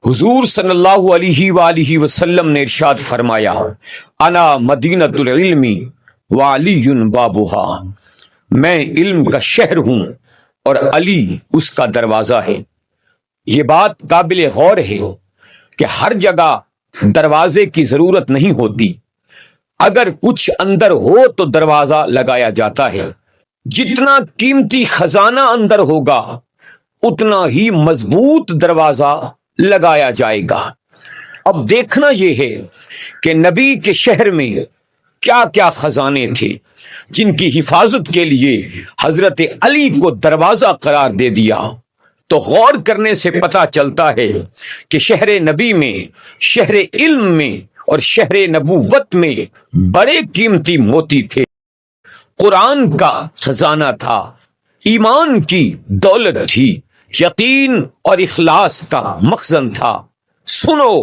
حضور صلی اللہ علیہ وآلہ وسلم نے ارشاد فرمایا، انا مدینۃ العلم وعلی بابھا، میں علم کا شہر ہوں اور علی اس کا دروازہ ہے۔ یہ بات قابل غور ہے کہ ہر جگہ دروازے کی ضرورت نہیں ہوتی، اگر کچھ اندر ہو تو دروازہ لگایا جاتا ہے۔ جتنا قیمتی خزانہ اندر ہوگا اتنا ہی مضبوط دروازہ لگایا جائے گا۔ اب دیکھنا یہ ہے کہ نبی کے شہر میں کیا کیا خزانے تھے جن کی حفاظت کے لیے حضرت علی کو دروازہ قرار دے دیا۔ تو غور کرنے سے پتہ چلتا ہے کہ شہر نبی میں، شہر علم میں اور شہر نبوت میں بڑے قیمتی موتی تھے۔ قرآن کا خزانہ تھا، ایمان کی دولت تھی، یقین اور اخلاص کا مخزن تھا۔ سنو،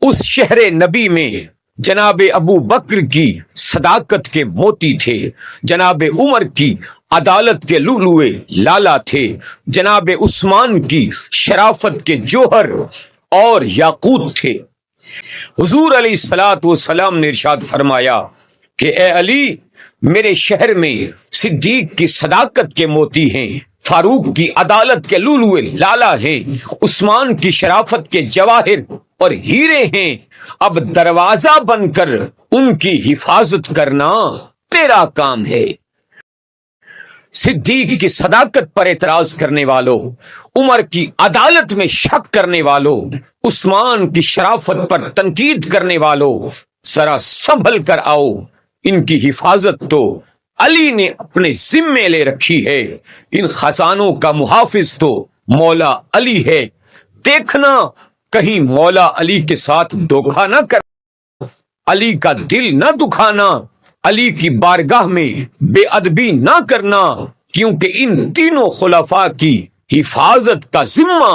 اس شہر نبی میں جناب ابو بکر کی صداقت کے موتی تھے، جناب عمر کی عدالت کے لؤلؤے لالا تھے، جناب عثمان کی شرافت کے جوہر اور یاقوت تھے۔ حضور علیہ الصلوۃ والسلام نے ارشاد فرمایا کہ اے علی، میرے شہر میں صدیق کی صداقت کے موتی ہیں، فاروق کی عدالت کے لؤلؤے لالا ہیں، عثمان کی شرافت کے جواہر اور ہیرے ہیں۔ اب دروازہ بن کر ان کی حفاظت کرنا تیرا کام ہے۔ صدیق کی صداقت پر اعتراض کرنے والوں، عمر کی عدالت میں شک کرنے والوں، عثمان کی شرافت پر تنقید کرنے والوں، ذرا سنبھل کر آؤ۔ ان کی حفاظت تو علی نے اپنے ذمے لے رکھی ہے، ان خزانوں کا محافظ تو مولا علی ہے۔ دیکھنا کہیں مولا علی کے ساتھ دھوکہ نہ کر، علی کا دل نہ دکھانا، علی کی بارگاہ میں بے ادبی نہ کرنا، کیونکہ ان تینوں خلفاء کی حفاظت کا ذمہ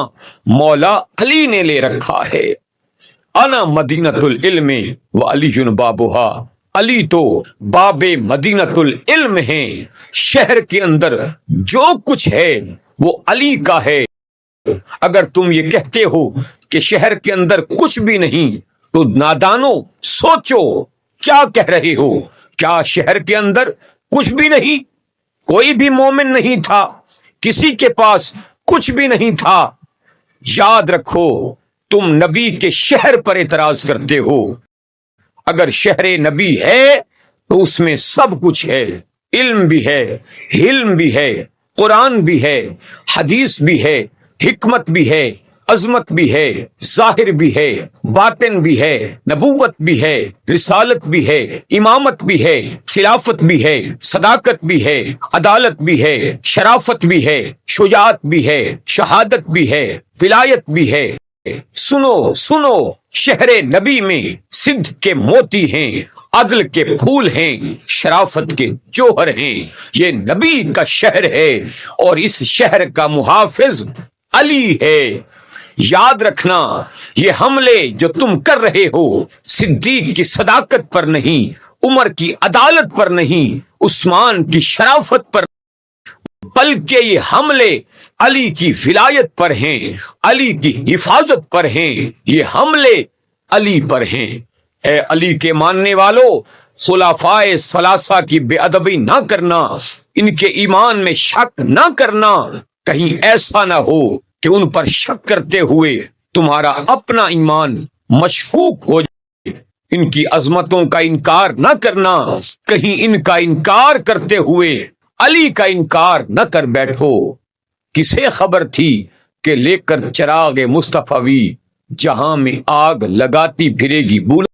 مولا علی نے لے رکھا ہے۔ انا مدینۃ العلم وعلی بابھا، علی تو باب مدینۃ العلم ہیں۔ شہر کے اندر جو کچھ ہے وہ علی کا ہے۔ اگر تم یہ کہتے ہو کہ شہر کے اندر کچھ بھی نہیں تو نادانو سوچو کیا کہہ رہے ہو۔ کیا شہر کے اندر کچھ بھی نہیں؟ کوئی بھی مومن نہیں تھا، کسی کے پاس کچھ بھی نہیں تھا۔ یاد رکھو، تم نبی کے شہر پر اعتراض کرتے ہو۔ اگر شہر نبی ہے تو اس میں سب کچھ ہے، علم بھی ہے، حلم بھی ہے، قرآن بھی ہے، حدیث بھی ہے، حکمت بھی ہے، عظمت بھی ہے، ظاہر بھی ہے، باطن بھی ہے، نبوت بھی ہے، رسالت بھی ہے، امامت بھی ہے، خلافت بھی ہے، صداقت بھی ہے، عدالت بھی ہے، شرافت بھی ہے، شجاعت بھی ہے، شہادت بھی ہے، ولایت بھی ہے۔ سنو سنو، شہر نبی میں صدق کے موتی ہیں، عدل کے پھول ہیں، شرافت کے جوہر ہیں۔ یہ نبی کا شہر ہے اور اس شہر کا محافظ علی ہے۔ یاد رکھنا، یہ حملے جو تم کر رہے ہو صدیق کی صداقت پر نہیں، عمر کی عدالت پر نہیں، عثمان کی شرافت پر، بلکہ یہ حملے علی کی ولایت پر ہیں، علی کی حفاظت پر ہیں، یہ حملے علی پر ہیں۔ اے علی کے ماننے والوں، خلفائے ثلاثہ کی بے ادبی نہ کرنا، ان کے ایمان میں شک نہ کرنا، کہیں ایسا نہ ہو کہ ان پر شک کرتے ہوئے تمہارا اپنا ایمان مشکوک ہو جائے۔ ان کی عظمتوں کا انکار نہ کرنا، کہیں ان کا انکار کرتے ہوئے علی کا انکار نہ کر بیٹھو۔ کسے خبر تھی کہ لے کر چراغ مصطفی جہاں میں آگ لگاتی پھرے گی بولا